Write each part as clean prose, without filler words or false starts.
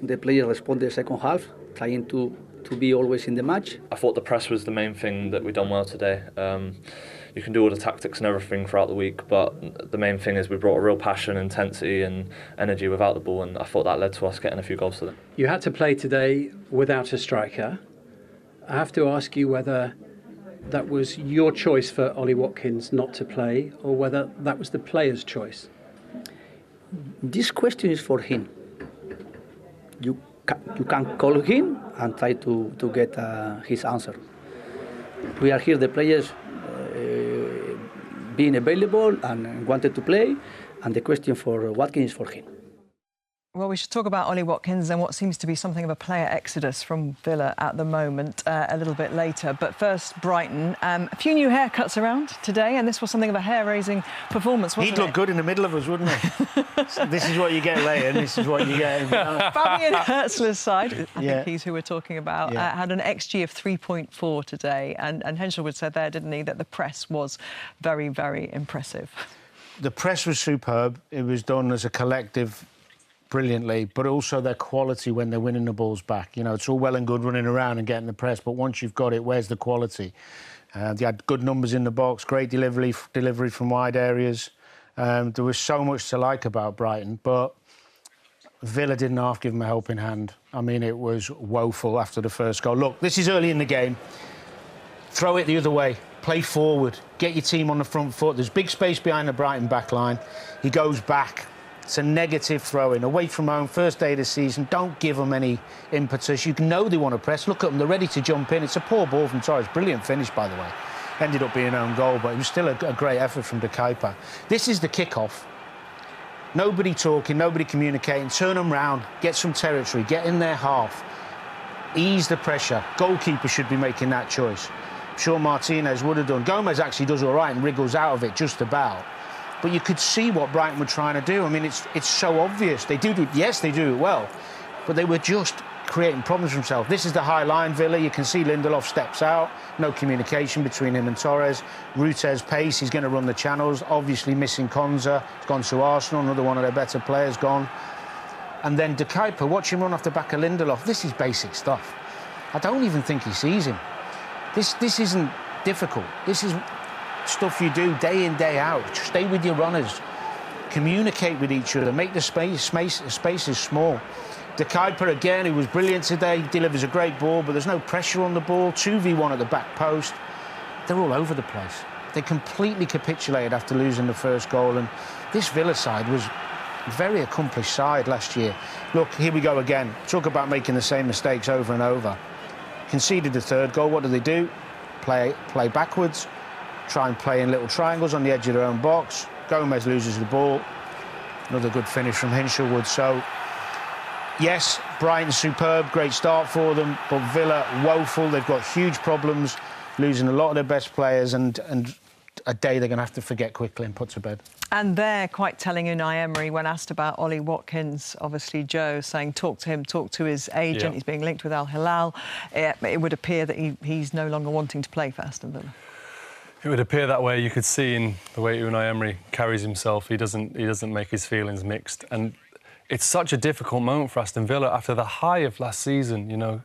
The player responded second half, trying to be always in the match. I thought the press was the main thing that we done well today. You can do all the tactics and everything throughout the week, but the main thing is we brought a real passion, intensity and energy without the ball, and I thought that led to us getting a few goals today. You had to play today without a striker. I have to ask you whether that was your choice for Ollie Watkins not to play, or whether that was the player's choice. This question is for him. You can call him and try to get his answer. We are here, the players being available and wanted to play, and the question for Watkins is for him. Well, we should talk about Ollie Watkins and what seems to be something of a player exodus from Villa at the moment a little bit later. But first, Brighton. A few new haircuts around today, and this was something of a hair-raising performance, wasn't it? He'd look good in the middle of us, wouldn't he? This is what you get later, and this is what you get. Fabian Hertzler's side, I think he's who we're talking about, had an XG of 3.4 today. And Henschelwood said there, didn't he, that the press was very, very impressive. The press was superb. It was done as a collective brilliantly, but also their quality when they're winning the balls back. You know, it's all well and good running around and getting the press, but once you've got it, where's the quality? They had good numbers in the box, great delivery from wide areas. There was so much to like about Brighton, but Villa didn't half give them a helping hand. I mean, it was woeful after the first goal. Look, this is early in the game. Throw it the other way. Play forward. Get your team on the front foot. There's big space behind the Brighton back line. He goes back. It's a negative throw-in. Away from home, first day of the season. Don't give them any impetus. You know they want to press. Look at them. They're ready to jump in. It's a poor ball from Torres. Brilliant finish, by the way. Ended up being an own goal, but it was still a great effort from De Kuyper. This is the kick-off. Nobody talking, nobody communicating. Turn them round. Get some territory. Get in their half. Ease the pressure. Goalkeeper should be making that choice. I'm sure Martinez would have done. Gomez actually does all right and wriggles out of it just about. But you could see what Brighton were trying to do. I mean, it's so obvious. They do it, yes, they do it well, but they were just creating problems for themselves. This is the high line, Villa. You can see Lindelof steps out. No communication between him and Torres. Ruter's pace, he's going to run the channels. Obviously missing Konza. He's gone to Arsenal, another one of their better players gone. And then De Kuyper, watch him run off the back of Lindelof. This is basic stuff. I don't even think he sees him. This isn't difficult. This is stuff you do day in, day out. Just stay with your runners. Communicate with each other. Make the spaces small. De Kuyper, again, who was brilliant today, delivers a great ball, but there's no pressure on the ball. 2v1 at the back post. They're all over the place. They completely capitulated after losing the first goal, and this Villa side was a very accomplished side last year. Look, here we go again. Talk about making the same mistakes over and over. Conceded the third goal. What do? Play backwards. Try and play in little triangles on the edge of their own box. Gomez loses the ball. Another good finish from Henschelwood. So, yes, Brighton superb, great start for them, but Villa woeful. They've got huge problems, losing a lot of their best players, and a day they're going to have to forget quickly and put to bed. And they're quite telling Unai Emery when asked about Ollie Watkins, obviously Joe saying talk to him, talk to his agent. Yeah. He's being linked with Al Hilal. It would appear that he's no longer wanting to play for Aston Villa. It would appear that way. You could see in the way Unai Emery carries himself, he doesn't make his feelings mixed. And it's such a difficult moment for Aston Villa after the high of last season, you know,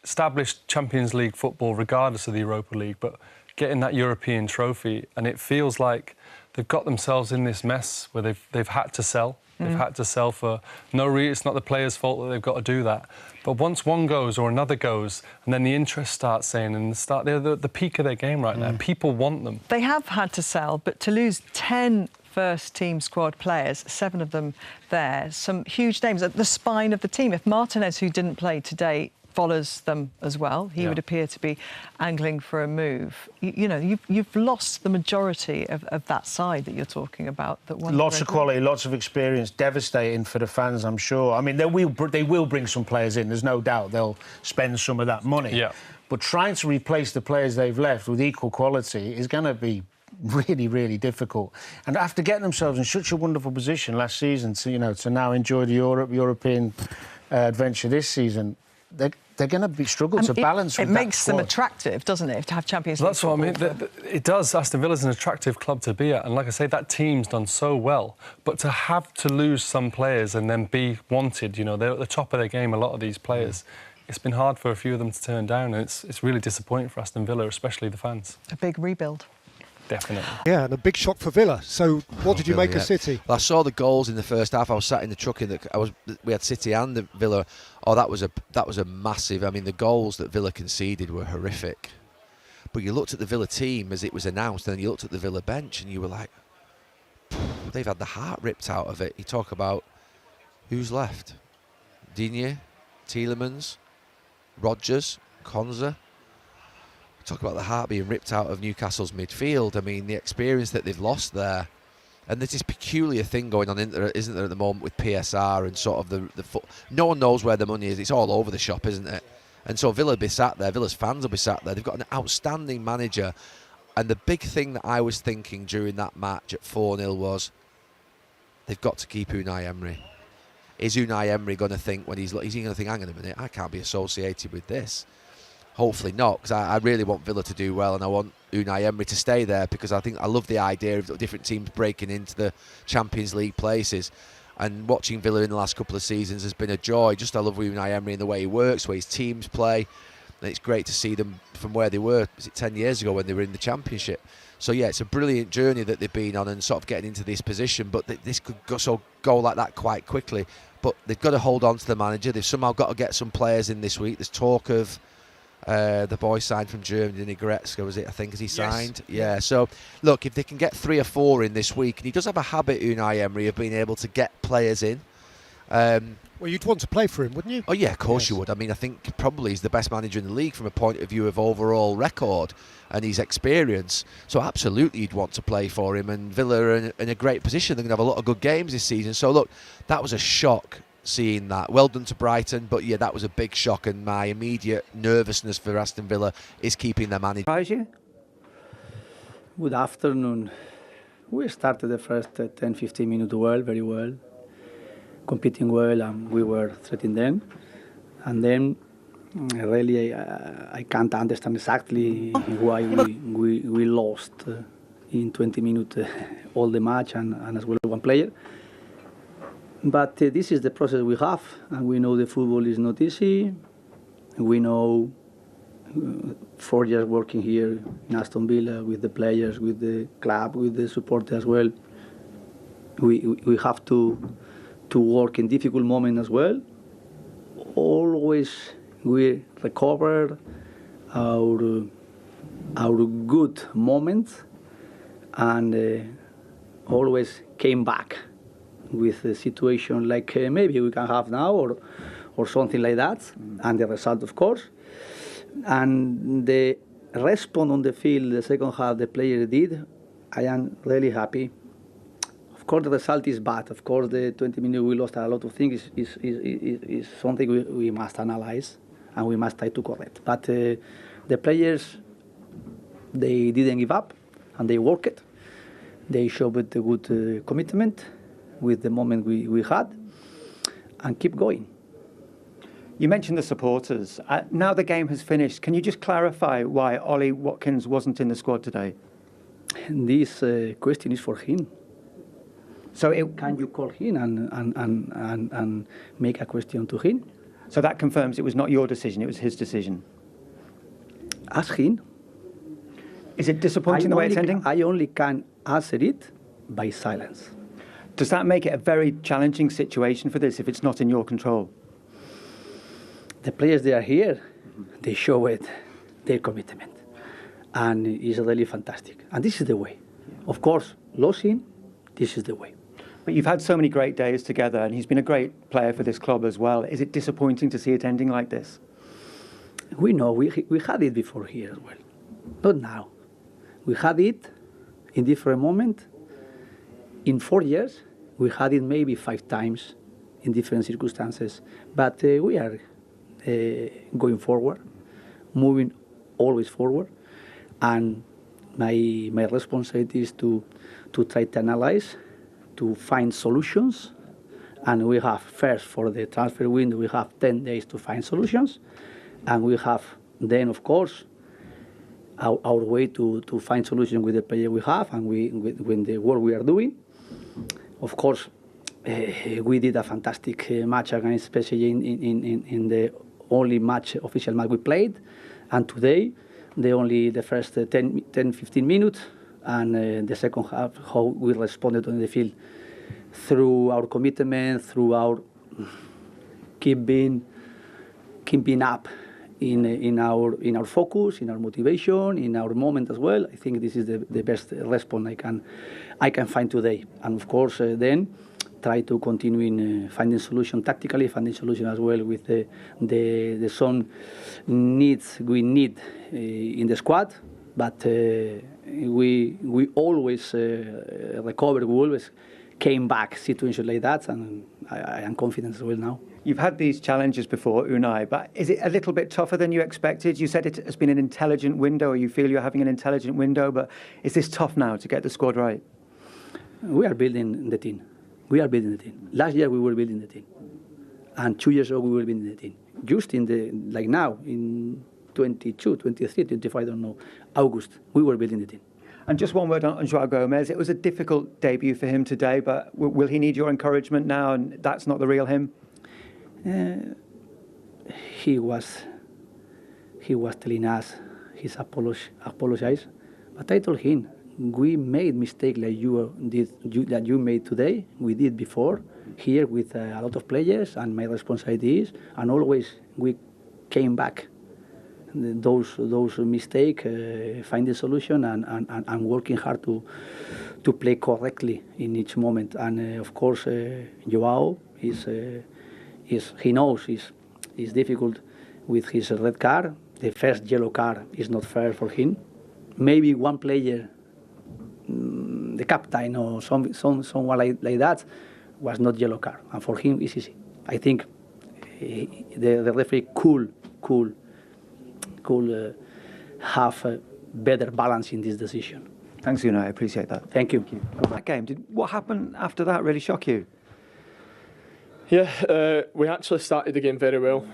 established Champions League football regardless of the Europa League, but getting that European trophy, and it feels like they've got themselves in this mess where they've had to sell. They've had to sell for no reason. It's not the players' fault that they've got to do that. But once one goes or another goes, and then the interest starts saying, and they're the peak of their game right now. People want them. They have had to sell, but to lose 10 first-team squad players, 7 of them there, some huge names at the spine of the team. If Martinez, who didn't play today, follows them as well, he would appear to be angling for a move. You know, you've lost the majority of that side that you're talking about. That lots of quality, lots of experience, devastating for the fans, I'm sure. I mean, they will bring some players in, there's no doubt. They'll spend some of that money. Yeah. But trying to replace the players they've left with equal quality is going to be really, really difficult. And after getting themselves in such a wonderful position last season to now enjoy the European adventure this season, they're going to be struggle to balance with it makes that them squad. attractive, doesn't it, to have Champions League? That's what I mean. It does. Aston Villa's an attractive club to be at, and like I say, that team's done so well. But to have to lose some players and then be wanted, you know, they're at the top of their game. A lot of these players, it's been hard for a few of them to turn down, and it's really disappointing for Aston Villa, especially the fans. A big rebuild. Definitely. Yeah, and a big shock for Villa. So, what did you make of City? Well, I saw the goals in the first half. I was sat in the truck we had City and the Villa. Oh, that was a massive. I mean, the goals that Villa conceded were horrific. But you looked at the Villa team as it was announced, and then you looked at the Villa bench, and you were like, they've had the heart ripped out of it. You talk about who's left: Digne, Tielemans, Rodgers, Konza. Talk about the heart being ripped out of Newcastle's midfield. I mean, the experience that they've lost there. And there's this peculiar thing going on, isn't there, at the moment with PSR and sort of the foot. No one knows where the money is. It's all over the shop, isn't it? And so Villa will be sat there. Villa's fans will be sat there. They've got an outstanding manager. And the big thing that I was thinking during that match at 4-0 was they've got to keep Unai Emery. Is Unai Emery going to think is he going to think, hang on a minute, I can't be associated with this? Hopefully not, because I really want Villa to do well, and I want Unai Emery to stay there, because I love the idea of different teams breaking into the Champions League places. And watching Villa in the last couple of seasons has been a joy. I love Unai Emery and the way he works, the way his teams play. And it's great to see them from where they were, 10 years ago when they were in the Championship. So yeah, it's a brilliant journey that they've been on, and sort of getting into this position. But this could go like that quite quickly. But they've got to hold on to the manager. They've somehow got to get some players in this week. There's talk of the boy signed from Germany, Goretzka, was it? I think, has he signed? Yes. Yeah. So, look, if they can get 3 or 4 in this week, and he does have a habit, Unai Emery, of being able to get players in. Well, you'd want to play for him, wouldn't you? Oh, yeah, of course you would. I mean, I think probably he's the best manager in the league from a point of view of overall record and his experience. So, absolutely, you'd want to play for him. And Villa are in a great position. They're going to have a lot of good games this season. So, look, that was a shock. Seeing that. Well done to Brighton, but yeah, that was a big shock, and my immediate nervousness for Aston Villa is keeping their manager. Good afternoon. We started the first 10-15 minutes very well, competing well, and we were threatening them. And then really I can't understand exactly why we lost in 20 minutes all the match and as well one player. But this is the process we have, and we know the football is not easy. We know 4 years working here in Aston Villa with the players, with the club, with the supporters as well. We have to work in difficult moments as well. Always we recover our good moments, and always came back with a situation like maybe we can have now or something like that, and the result, of course. And the response on the field, the second half, the players did, I am really happy. Of course, the result is bad. Of course, the 20 minutes we lost a lot of things is something we must analyze and we must try to correct. But the players, they didn't give up, and they worked. They showed a good commitment with the moment we had, and keep going. You mentioned the supporters. Now the game has finished, can you just clarify why Ollie Watkins wasn't in the squad today? This question is for him. So can you call him and make a question to him? So that confirms it was not your decision, it was his decision? Ask him. Is it disappointing the way it's ending? I only can answer it by silence. Does that make it a very challenging situation for this if it's not in your control? The players, they are here, they show it, their commitment. And it's really fantastic. And this is the way. Of course, losing, this is the way. But you've had so many great days together, and he's been a great player for this club as well. Is it disappointing to see it ending like this? We know, we had it before here as well. Not now. We had it in different moments. In 4 years, we had it maybe 5 times in different circumstances. But we are going forward, moving always forward. And my responsibility is to try to analyze, to find solutions, And we have, first, for the transfer window, we have 10 days to find solutions. And we have then, of course, our way to find solutions with the player we have and with the work we are doing. Of course, we did a fantastic match against especially in the only official match we played. And today, the first 10-15 minutes and the second half, how we responded on the field through our commitment, through our keeping up in our focus, in our motivation, in our moment as well. I think this is the best response I can find today. And of course, then try to continue in finding solution tactically, finding solution as well with the some needs we need in the squad. But we always recovered. We always came back situations like that, and I am confident as well now. You've had these challenges before, Unai, but is it a little bit tougher than you expected? You said it has been an intelligent window, or you feel you're having an intelligent window, but is this tough now to get the squad right? We are building the team. Last year we were building the team, and 2 years ago we were building the team. Just like now, in 22, 23, 25, I don't know, August, we were building the team. And just one word on João Gomez. It was a difficult debut for him today, but will he need your encouragement now, and that's not the real him? He was telling us he's apologized, but I told him we made mistake like that you made today. We did before here with a lot of players, and my responsibility is, and always we came back those mistakes, find the solution, and working hard to play correctly in each moment. And of course, João he knows it's difficult with his red card. The first yellow card is not fair for him. Maybe one player, the captain or someone like that, was not yellow card, and for him it's easy. I think the referee could have a better balance in this decision. Thanks, Unai. I appreciate that. Thank you. That game, what happened after that really shock you? Yeah, we actually started the game very well.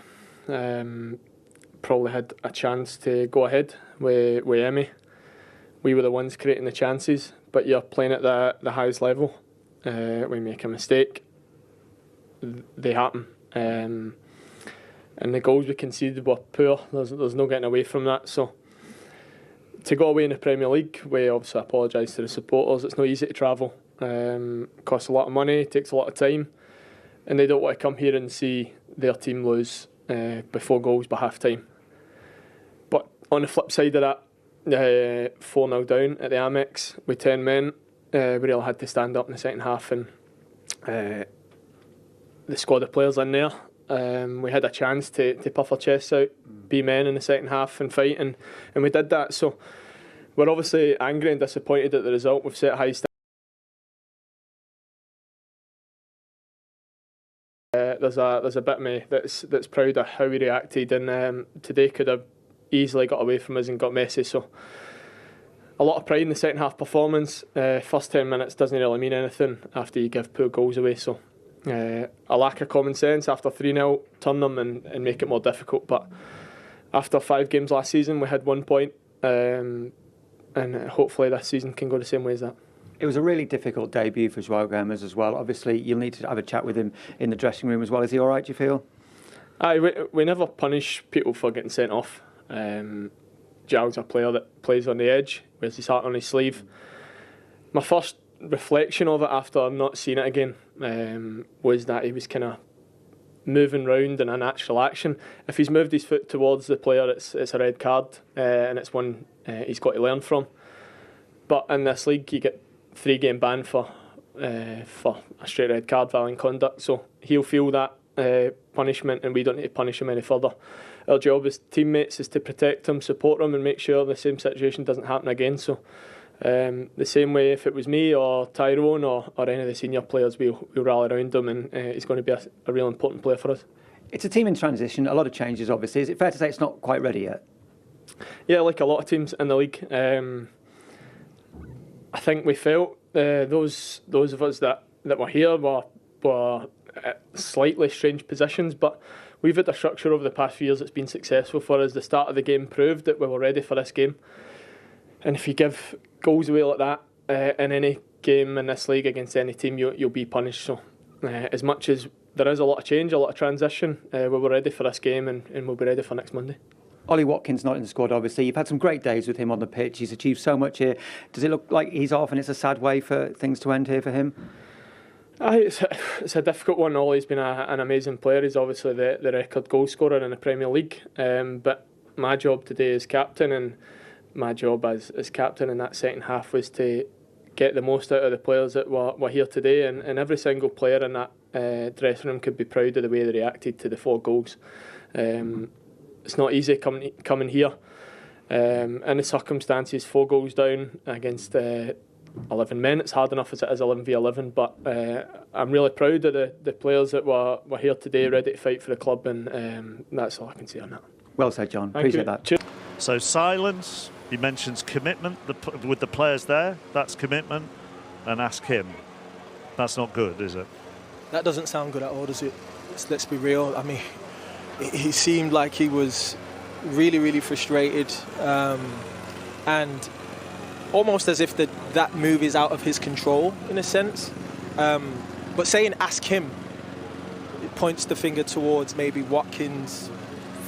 Probably had a chance to go ahead with Emi. We were the ones creating the chances, but you're playing at the highest level. We make a mistake, they happen. And the goals we conceded were poor. There's no getting away from that. So to go away in the Premier League, we obviously apologise to the supporters. It's not easy to travel. Costs a lot of money, takes a lot of time, and they don't want to come here and see their team lose before goals by half time. But on the flip side of that, 4-0 down at the Amex with 10 men, we really had to stand up in the second half, and the squad of players in there, we had a chance to puff our chests out, be men in the second half and fight, and we did that. So we're obviously angry and disappointed at the result. We've set high standards. There's a bit of me that's proud of how we reacted, and today could have easily got away from us and got messy. So a lot of pride in the second half performance. First 10 minutes doesn't really mean anything after you give poor goals away. So a lack of common sense after 3-0, turn them and make it more difficult. But after 5 games last season, we had 1 point, and hopefully this season can go the same way as that. It was a really difficult debut for João Gomez as well. Obviously, you'll need to have a chat with him in the dressing room as well. Is he all right, do you feel? We never punish people for getting sent off. João's a player that plays on the edge, wears his heart on his sleeve. My first reflection of it after not seeing it again was that he was kind of moving round in a natural action. If he's moved his foot towards the player, it's a red card, and it's one he's got to learn from. But in this league, you get 3-game ban for a straight red card, violent conduct. So he'll feel that punishment, and we don't need to punish him any further. Our job as teammates is to protect him, support him, and make sure the same situation doesn't happen again. So the same way, if it was me or Tyrone or any of the senior players, we'll rally around him, and he's going to be a real important player for us. It's a team in transition, a lot of changes obviously. Is it fair to say it's not quite ready yet? Yeah, like a lot of teams in the league. I think we felt those of us that were here were at slightly strange positions, but we've had a structure over the past few years that's been successful for us. The start of the game proved that we were ready for this game. And if you give goals away like that in any game in this league against any team, you'll be punished. So as much as there is a lot of change, a lot of transition, we were ready for this game and we'll be ready for next Monday. Ollie Watkins not in the squad, obviously. You've had some great days with him on the pitch. He's achieved so much here. Does it look like he's off and it's a sad way for things to end here for him? It's a difficult one. Ollie's been an amazing player. He's obviously the record goal scorer in the Premier League. But my job today as captain, and my job as captain in that second half, was to get the most out of the players that were here today. And every single player in that dressing room could be proud of the way they reacted to the 4 goals. It's not easy coming here in the circumstances. 4 goals down against 11 men. It's hard enough as it is 11v11, but I'm really proud of the players that were here today, ready to fight for the club, and that's all I can say on that. Well said, John. Thank Appreciate you. that. Cheers. So silence. He mentions commitment with the players there. That's commitment. And ask him. That's not good, is it? That doesn't sound good at all, does it? Let's be real. I mean, he seemed like he was really, really frustrated, and almost as if that move is out of his control, in a sense. But saying ask him, it points the finger towards maybe Watkins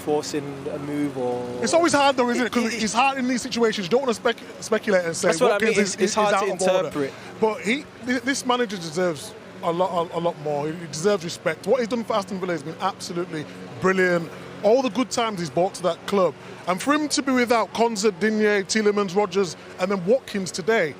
forcing a move, or... It's always hard though, isn't it? Because it's hard in these situations. You don't want to speculate and say That's what Watkins I mean. It's hard is to out of interpret. order. But this manager deserves a lot more. He deserves respect. What he's done for Aston Villa has been absolutely brilliant. All the good times he's brought to that club. And for him to be without Konza, Digne, Tielemans, Rodgers, and then Watkins today,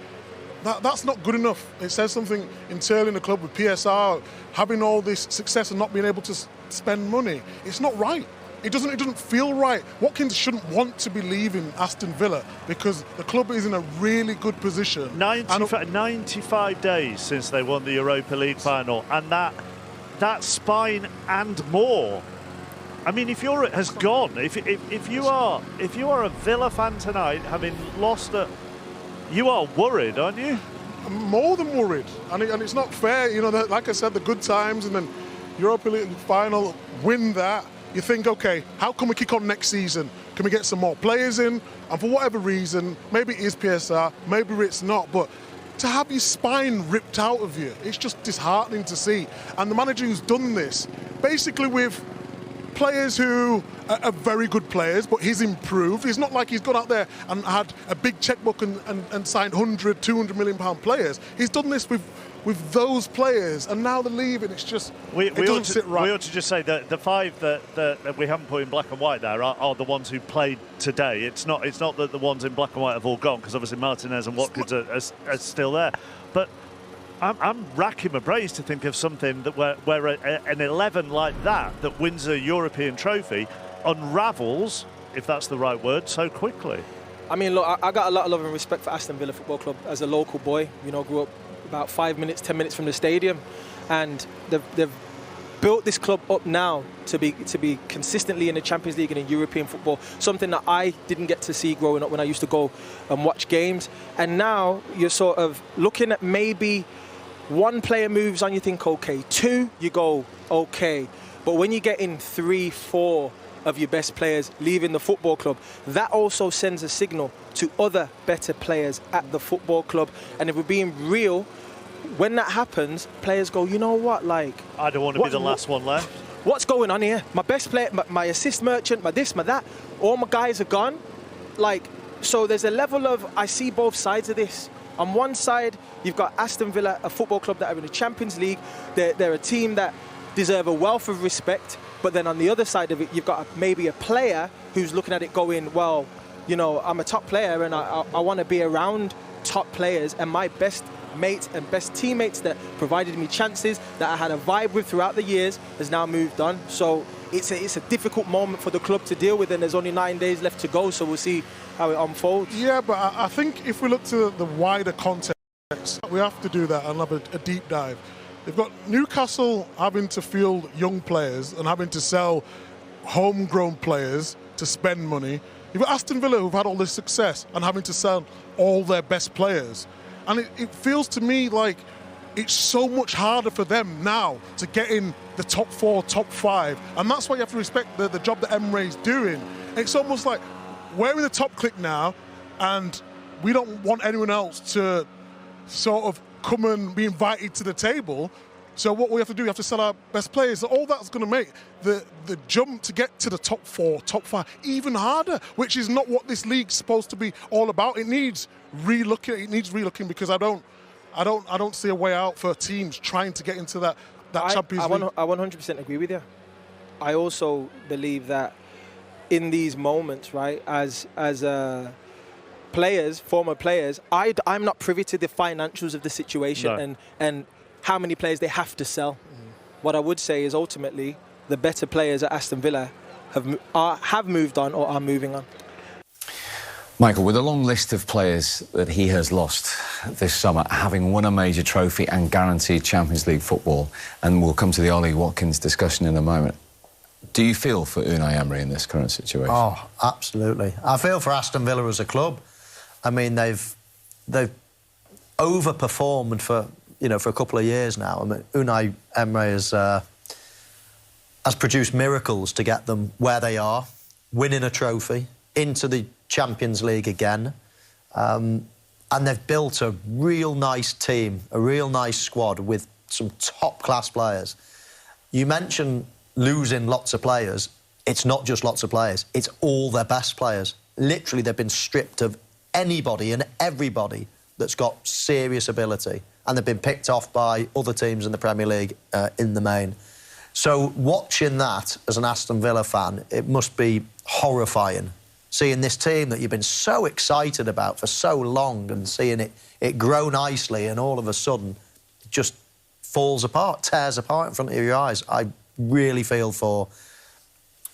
that's not good enough. It says something internally in the club with PSR, having all this success and not being able to spend money. It's not right. It doesn't feel right. Watkins shouldn't want to be leaving Aston Villa because the club is in a really good position. 95 days since they won the Europa League final, and that spine and more. I mean, if Europe has gone, if you are a Villa fan tonight, having lost you are worried, aren't you? I'm more than worried, and it's not fair. You know, like I said, the good times and then Europa League final, win that. You think, okay, how can we kick on next season? Can we get some more players in? And for whatever reason, maybe it is PSR, maybe it's not, but to have your spine ripped out of you, it's just disheartening to see. And the manager who's done this, basically with players who are very good players, but he's improved. It's not like he's gone out there and had a big checkbook and signed 100, 200 million pound players. He's done this with those players, and now they're leaving. It's just, it doesn't sit right. We ought to just say that the 5 that we haven't put in black and white there are the ones who played today. It's not that the ones in black and white have all gone, because obviously Martinez and Watkins are still there. But I'm racking my brains to think of something that where an 11 like that wins a European trophy unravels, if that's the right word, so quickly. I mean, look, I got a lot of love and respect for Aston Villa Football Club as a local boy. You know, grew up about 5 minutes, 10 minutes from the stadium, and they've built this club up now to be consistently in the Champions League and in European football, something that I didn't get to see growing up when I used to go and watch games. And now you're sort of looking at maybe one player moves on, you think, okay. 2, you go, okay. But when you get in 3, 4 of your best players leaving the football club, that also sends a signal to other better players at the football club. And if we're being real, when that happens, players go, you know what, like... I don't want to be the last one left. What's going on here? My best player, my assist merchant, my this, my that, all my guys are gone. Like, so there's a level of, I see both sides of this. On one side, you've got Aston Villa, a football club that are in the Champions League. They're a team that deserve a wealth of respect. But then on the other side of it, you've got maybe a player who's looking at it going, well, you know, I'm a top player and I want to be around top players, and my best mates and best teammates that provided me chances, that I had a vibe with throughout the years, has now moved on. So it's a difficult moment for the club to deal with, and there's only 9 days left to go, so we'll see how it unfolds. Yeah, but I think if we look to the wider context, we have to do that and have a deep dive. They've got Newcastle having to field young players and having to sell homegrown players to spend money. You've got Aston Villa, who've had all this success, and having to sell all their best players. And it feels to me like it's so much harder for them now to get in the top 4, top 5. And that's why you have to respect the job that Emery's doing. It's almost like we're in the top clique now, and we don't want anyone else to sort of come and be invited to the table. So what we have to do, we have to sell our best players. So all that's going to make the jump to get to the top 4, top 5 even harder, which is not what this league's supposed to be all about. It needs relooking. It needs relooking, because I don't see a way out for teams trying to get into that Champions League. I 100% agree with you. I also believe that in these moments, right, as players, former players, I'm not privy to the financials of the situation and how many players they have to sell. What I would say is ultimately the better players at Aston Villa have moved on or are moving on. Michael, with a long list of players that he has lost this summer, having won a major trophy and guaranteed Champions League football, and we'll come to the Ollie Watkins discussion in a moment, do you feel for Unai Emery in this current situation? Oh, absolutely. I feel for Aston Villa as a club. I mean, they've overperformed for a couple of years now. I mean, Unai Emery has produced miracles to get them where they are, winning a trophy, into the Champions League again. And they've built a real nice team, a real nice squad with some top-class players. You mentioned losing lots of players. It's not just lots of players, it's all their best players. Literally, they've been stripped of anybody and everybody that's got serious ability, and they've been picked off by other teams in the Premier League in the main. So watching that as an Aston Villa fan, it must be horrifying, seeing this team that you've been so excited about for so long and seeing it grow nicely, and all of a sudden it just falls apart, tears apart in front of your eyes. I really feel for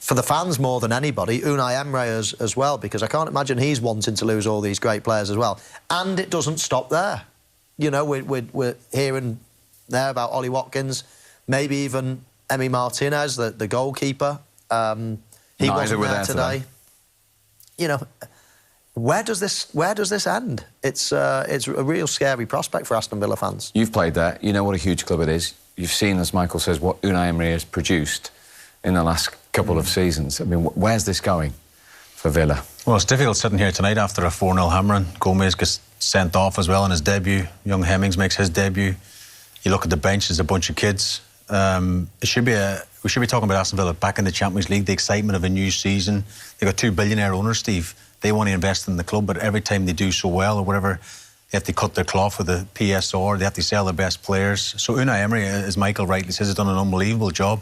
the fans more than anybody, Unai Emery as well, because I can't imagine he's wanting to lose all these great players as well. And it doesn't stop there. You know, we're hearing there about Ollie Watkins, maybe even Emi Martinez, the goalkeeper. He wasn't there today. You know, where does this end? It's a real scary prospect for Aston Villa fans. You've played there. You know what a huge club it is. You've seen, as Michael says, what Unai Emery has produced in the last couple of seasons. I mean, where's this going for Villa? Well, it's difficult sitting here tonight after a 4-0 hammering. Gomez gets sent off as well in his debut. Young Hemmings makes his debut. You look at the bench, there's a bunch of kids. We should be talking about Aston Villa back in the Champions League, the excitement of a new season. They've got 2 billionaire owners, Steve. They want to invest in the club, but every time they do so well or whatever, they have to cut their cloth with the PSR, they have to sell their best players. So Unai Emery, as Michael rightly says, has done an unbelievable job.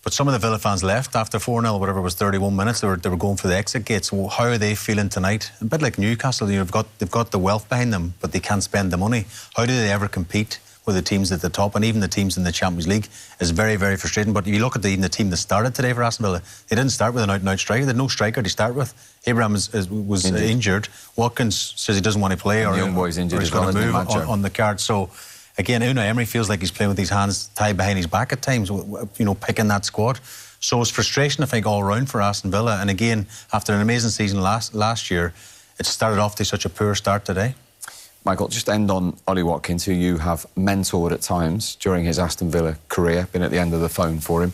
But some of the Villa fans left after 4-0, whatever it was, 31 minutes. They were going for the exit gates. Well, how are they feeling tonight? A bit like Newcastle, they've got the wealth behind them, but they can't spend the money. How do they ever compete with the teams at the top, and even the teams in the Champions League? Is very, very frustrating. But if you look at even the team that started today for Aston Villa, they didn't start with an out-and-out striker. They had no striker to start with. Abraham was injured. Watkins says he doesn't want to play, or young boy's injured, or he's going to move on the card. So again, Unai Emery feels like he's playing with his hands tied behind his back at times, you know, picking that squad. So it's frustration, I think, all round for Aston Villa. And again, after an amazing season last year, it started off to such a poor start today. Michael, just end on Ollie Watkins, who you have mentored at times during his Aston Villa career, been at the end of the phone for him.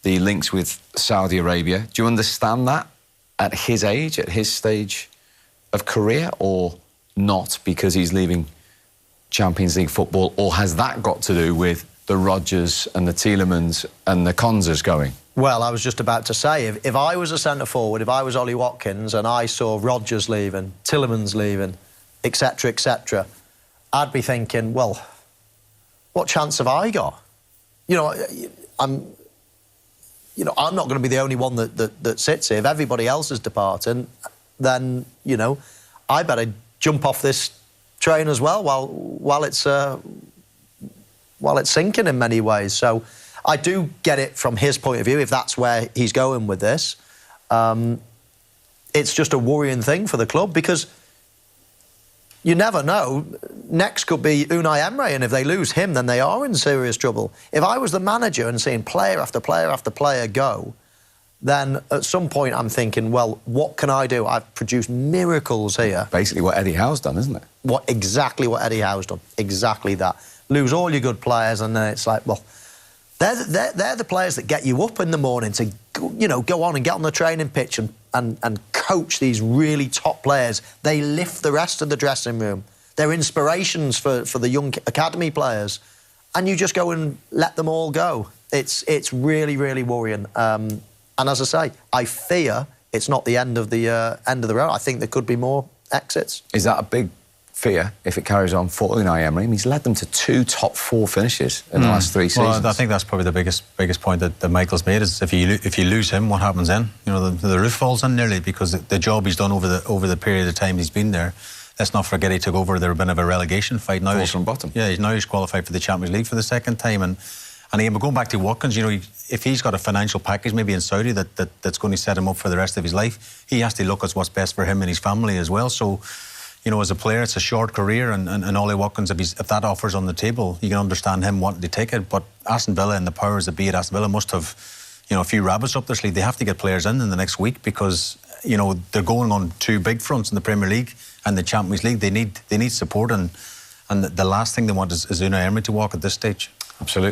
The links with Saudi Arabia, do you understand that at his age, at his stage of career, or not, because he's leaving Champions League football, or has that got to do with the Rodgers and the Tielemans and the Konzas going? Well, I was just about to say, if I was a centre-forward, if I was Ollie Watkins and I saw Rodgers leaving, Tielemans leaving, etc., I'd be thinking, well, what chance have I got? You know, I'm not going to be the only one that sits here. If everybody else is departing, then, you know, I better jump off this train as well while it's sinking in many ways. So I do get it from his point of view, if that's where he's going with this. It's just a worrying thing for the club, because you never know. Next could be Unai Emery, and if they lose him, then they are in serious trouble. If I was the manager and seeing player after player after player go, then at some point I'm thinking, well, what can I do? I've produced miracles here. Basically what Eddie Howe's done, isn't it? Exactly what Eddie Howe's done. Exactly that. lose all your good players, and then it's like, well, they're the players that get you up in the morning to, you know, go on and get on the training pitch and coach these really top players. They lift the rest of the dressing room. They're inspirations for the young academy players, and you just go and let them all go. It's really, really worrying. And as I say, I fear it's not the end of the road. I think there could be more exits. Is that a big fear if it carries on for Unai Emery? I mean, he's led them to 2 top 4 finishes in the last 3 seasons. Well, I think that's probably the biggest point that Michael's made is if you lose him, what happens then? You know, the roof falls in nearly, because the job he's done over the period of time he's been there. Let's not forget he took over there a bit of a relegation fight. Now from bottom. Yeah, now he's qualified for the Champions League for the second time, and again, we're going back to Watkins. You know, if he's got a financial package maybe in Saudi that's going to set him up for the rest of his life, he has to look at what's best for him and his family as well. So, you know, as a player, it's a short career, and Ollie Watkins, if that offer's on the table, you can understand him wanting to take it. But Aston Villa and the powers that be at Aston Villa must have, you know, a few rabbits up their sleeve. They have to get players in the next week, because, you know, they're going on 2 big fronts in the Premier League and the Champions League. They need support, and the last thing they want is Unai Emery to walk at this stage. Absolutely.